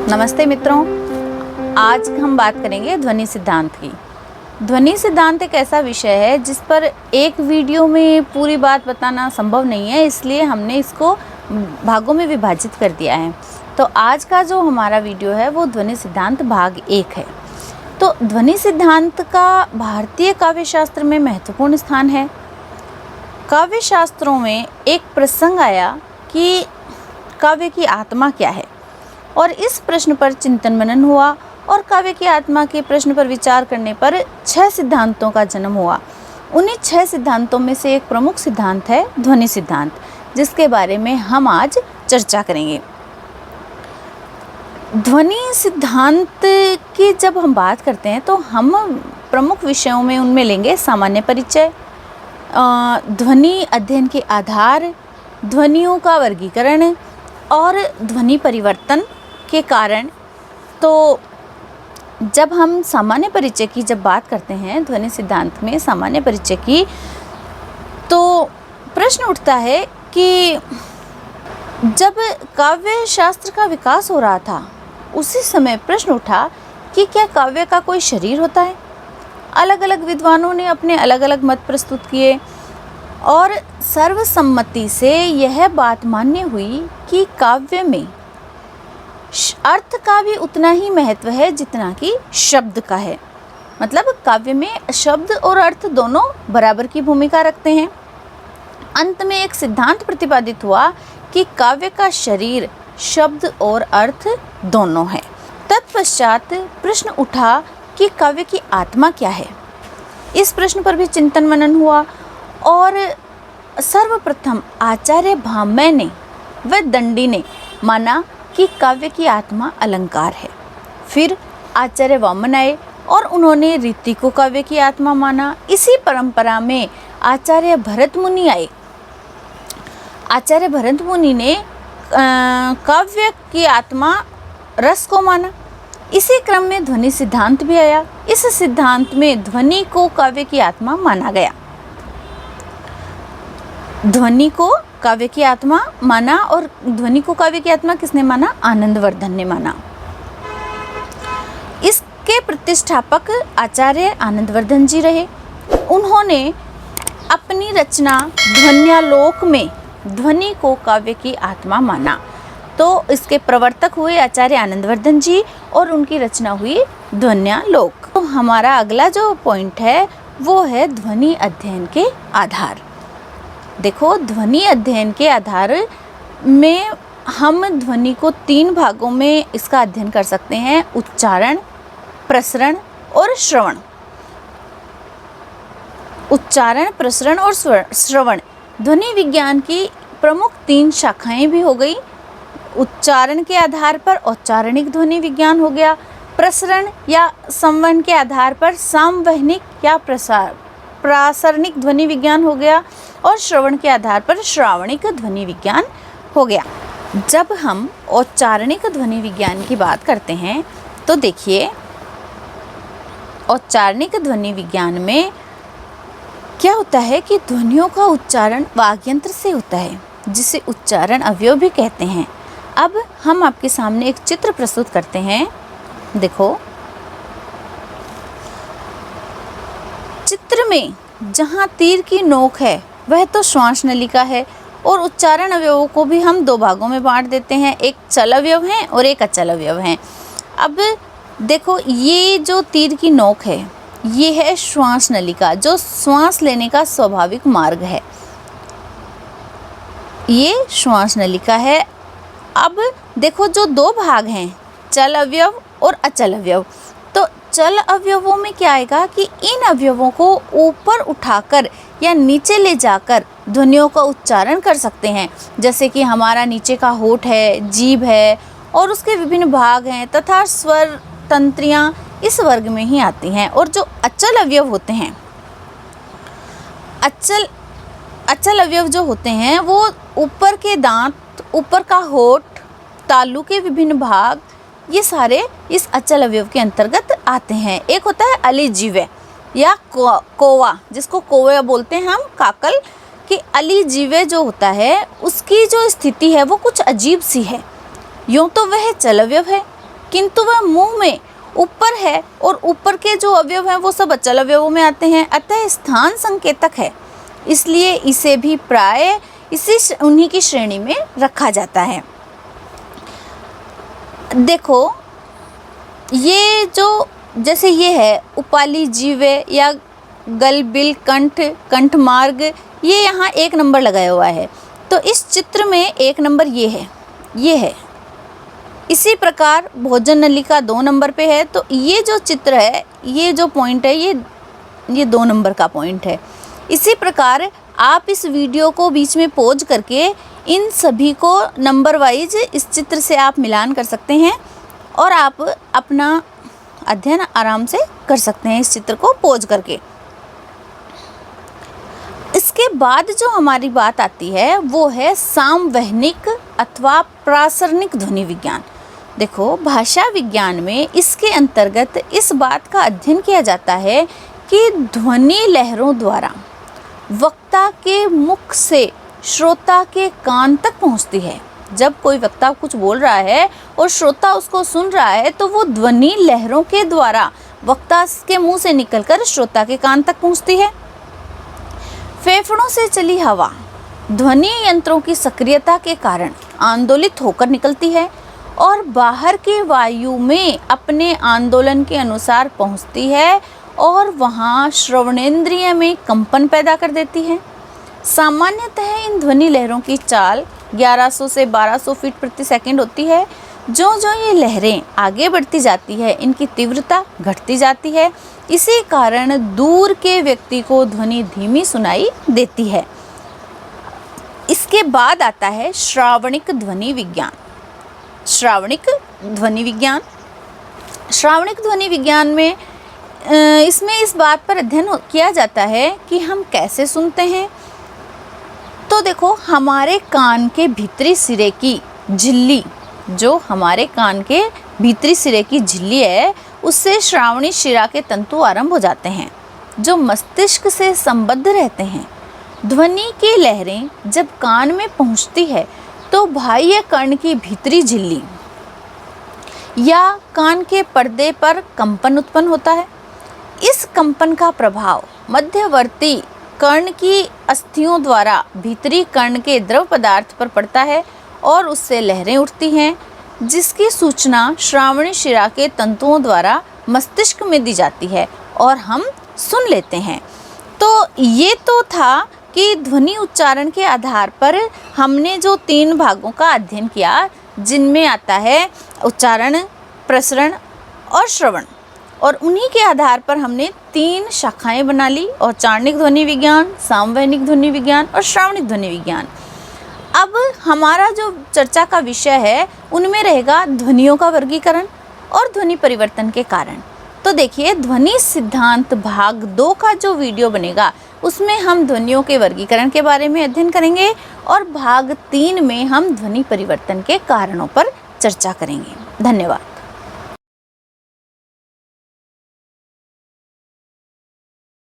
नमस्ते मित्रों, आज हम बात करेंगे ध्वनि सिद्धांत की। ध्वनि सिद्धांत एक ऐसा विषय है जिस पर एक वीडियो में पूरी बात बताना संभव नहीं है, इसलिए हमने इसको भागों में विभाजित कर दिया है। तो आज का जो हमारा वीडियो है वो ध्वनि सिद्धांत भाग 1 है। तो ध्वनि सिद्धांत का भारतीय काव्य शास्त्र में महत्वपूर्ण स्थान है। काव्य शास्त्रों में एक प्रसंग आया कि काव्य की आत्मा क्या है, और इस प्रश्न पर चिंतन मनन हुआ और काव्य की आत्मा के प्रश्न पर विचार करने पर 6 सिद्धांतों का जन्म हुआ। उन्हीं 6 सिद्धांतों में से एक प्रमुख सिद्धांत है ध्वनि सिद्धांत, जिसके बारे में हम आज चर्चा करेंगे। ध्वनि सिद्धांत की जब हम बात करते हैं तो हम प्रमुख विषयों में उनमें लेंगे सामान्य परिचय, ध्वनि अध्ययन के आधार, ध्वनियों का वर्गीकरण और ध्वनि परिवर्तन के कारण। तो जब हम सामान्य परिचय की जब बात करते हैं ध्वनि सिद्धांत में सामान्य परिचय की, तो प्रश्न उठता है कि जब काव्य शास्त्र का विकास हो रहा था उसी समय प्रश्न उठा कि क्या काव्य का कोई शरीर होता है। अलग अलग विद्वानों ने अपने अलग अलग मत प्रस्तुत किए और सर्वसम्मति से यह बात मान्य हुई कि काव्य में अर्थ का भी उतना ही महत्व है जितना कि शब्द का है। मतलब काव्य में शब्द और अर्थ दोनों बराबर की भूमिका रखते हैं। अंत में एक सिद्धांत प्रतिपादित हुआ कि काव्य का शरीर शब्द और अर्थ दोनों है। तत्पश्चात प्रश्न उठा कि काव्य की आत्मा क्या है। इस प्रश्न पर भी चिंतन मनन हुआ और सर्वप्रथम आचार्य भामह ने व दंडी ने माना कि काव्य की आत्मा अलंकार है। फिर आचार्य वामन आए और उन्होंने रीति को काव्य की आत्मा माना। इसी परंपरा में आचार्य भरत मुनि आए। आचार्य भरत मुनि ने काव्य की आत्मा रस को माना। इसी क्रम में ध्वनि सिद्धांत भी आया। इस सिद्धांत में ध्वनि को काव्य की आत्मा माना गया। ध्वनि को काव्य की आत्मा माना, और ध्वनि को काव्य की आत्मा किसने माना? आनंदवर्धन ने माना। इसके प्रतिष्ठापक आचार्य आनंदवर्धन जी रहे। उन्होंने अपनी रचना ध्वन्यालोक में ध्वनि को काव्य की आत्मा माना। तो इसके प्रवर्तक हुए आचार्य आनंदवर्धन जी और उनकी रचना हुई ध्वन्यालोक। तो हमारा अगला जो पॉइंट है वो है ध्वनि अध्ययन के आधार। देखो, ध्वनि अध्ययन के आधार में हम ध्वनि को 3 भागों में इसका अध्ययन कर सकते हैं: उच्चारण, प्रसरण और श्रवण। उच्चारण, प्रसरण और श्रवण ध्वनि विज्ञान की प्रमुख 3 शाखाएं भी हो गई। उच्चारण के आधार पर औच्चारणिक ध्वनि विज्ञान हो गया, प्रसरण या संवहन के आधार पर सामवहनिक या प्रासरणिक ध्वनि विज्ञान हो गया, और श्रवण के आधार पर श्रावणिक ध्वनि विज्ञान हो गया। जब हम औच्चारणिक ध्वनि विज्ञान की बात करते हैं तो देखिए, औच्चारणिक ध्वनि विज्ञान में क्या होता है कि ध्वनियों का उच्चारण वाग्यंत्र से होता है, जिसे उच्चारण अवयव भी कहते हैं। अब हम आपके सामने एक चित्र प्रस्तुत करते हैं। देखो, चित्र में जहाँ तीर की नोक है वह तो श्वास नलिका है, और उच्चारण अवयवों को भी हम 2 भागों में बांट देते हैं। एक चल अवयव है और एक अचल अवयव है। अब देखो, ये जो तीर की नोक है ये है श्वास नलिका, जो श्वास लेने का स्वाभाविक मार्ग है। ये श्वास नलिका है। अब देखो, जो 2 भाग हैं, चल अवयव और अचल अवयव। तो चल अवयवों में क्या आएगा कि इन अवयवों को ऊपर उठाकर या नीचे ले जाकर ध्वनियों का उच्चारण कर सकते हैं। जैसे कि हमारा नीचे का होठ है, जीभ है, और उसके विभिन्न भाग हैं तथा स्वर तंत्रियां इस वर्ग में ही आती हैं। और जो अचल अवयव होते हैं, अचल अवयव जो होते हैं वो ऊपर के दांत, ऊपर का होठ, तालू के विभिन्न भाग, ये सारे इस अचल अवयव के अंतर्गत आते हैं। एक होता है अलिजीव या कोवा, जिसको कोवा बोलते हैं हम, काकल, कि अलिजीव जो होता है उसकी जो स्थिति है वो कुछ अजीब सी है। यूँ तो वह चल अवयव है, किंतु वह मुंह में ऊपर है और ऊपर के जो अवयव हैं वो सब अचल अवयवों में आते हैं, अतः स्थान संकेतक है, इसलिए इसे भी प्राय उन्हीं की श्रेणी में रखा जाता है। देखो ये जो जैसे ये है उपाली जीवे या गल बिल कंठ कंठ मार्ग, ये यहाँ 1 नंबर लगाया हुआ है, तो इस चित्र में 1 नंबर ये है। इसी प्रकार भोजन नलिका 2 नंबर पे है, तो ये जो चित्र है, ये जो पॉइंट है, ये 2 नंबर का पॉइंट है। इसी प्रकार आप इस वीडियो को बीच में पॉज करके इन सभी को नंबर वाइज इस चित्र से आप मिलान कर सकते हैं और आप अपना अध्ययन आराम से कर सकते हैं इस चित्र को पॉज करके। इसके बाद जो हमारी बात आती है वो है सामवहनिक अथवा प्रासरणिक ध्वनि विज्ञान। देखो भाषा विज्ञान में इसके अंतर्गत इस बात का अध्ययन किया जाता है कि ध्वनि लहरों द्वारा वक्ता के मुख से श्रोता के कान तक पहुंचती है। जब कोई वक्ता कुछ बोल रहा है और श्रोता उसको सुन रहा है तो वो ध्वनि लहरों के द्वारा वक्ता के मुंह से निकलकर श्रोता के कान तक पहुंचती है। फेफड़ों से चली हवा ध्वनि यंत्रों की सक्रियता के कारण आंदोलित होकर निकलती है और बाहर के वायु में अपने आंदोलन के अनुसार पहुंचती है और वहां श्रवणेंद्रिय में कंपन पैदा कर देती है। सामान्यतः इन ध्वनि लहरों की चाल 1100 से 1200 फीट प्रति सेकंड होती है। जो ये लहरें आगे बढ़ती जाती है इनकी तीव्रता घटती जाती है, इसी कारण दूर के व्यक्ति को ध्वनि धीमी सुनाई देती है। इसके बाद आता है श्रावणिक ध्वनि विज्ञान। श्रावणिक ध्वनि विज्ञान में इसमें इस बात पर अध्ययन किया जाता है कि हम कैसे सुनते हैं। तो देखो हमारे कान के भीतरी सिरे की झिल्ली, जो हमारे कान के भीतरी सिरे की झिल्ली है, उससे श्रावणी शिरा के तंतु आरंभ हो जाते हैं जो मस्तिष्क से संबद्ध रहते हैं। ध्वनि की लहरें जब कान में पहुंचती है तो बाह्य कर्ण की भीतरी झिल्ली या कान के पर्दे पर कंपन उत्पन्न होता है। इस कंपन का प्रभाव मध्यवर्ती कर्ण की अस्थियों द्वारा भीतरी कर्ण के द्रव पदार्थ पर पड़ता है और उससे लहरें उठती हैं, जिसकी सूचना श्रावणी शिरा के तंतुओं द्वारा मस्तिष्क में दी जाती है और हम सुन लेते हैं। तो ये तो था कि ध्वनि उच्चारण के आधार पर हमने जो 3 भागों का अध्ययन किया, जिनमें आता है उच्चारण, प्रसरण और श्रवण, और उन्हीं के आधार पर हमने 3 शाखाएं बना ली, औच्चारणिक ध्वनि विज्ञान, सामवहनिक ध्वनि विज्ञान और श्रावणिक ध्वनि विज्ञान। अब हमारा जो चर्चा का विषय है उनमें रहेगा ध्वनियों का वर्गीकरण और ध्वनि परिवर्तन के कारण। तो देखिए ध्वनि सिद्धांत भाग 2 का जो वीडियो बनेगा उसमें हम ध्वनियों के वर्गीकरण के बारे में अध्ययन करेंगे और भाग 3 में हम ध्वनि परिवर्तन के कारणों पर चर्चा करेंगे। धन्यवाद।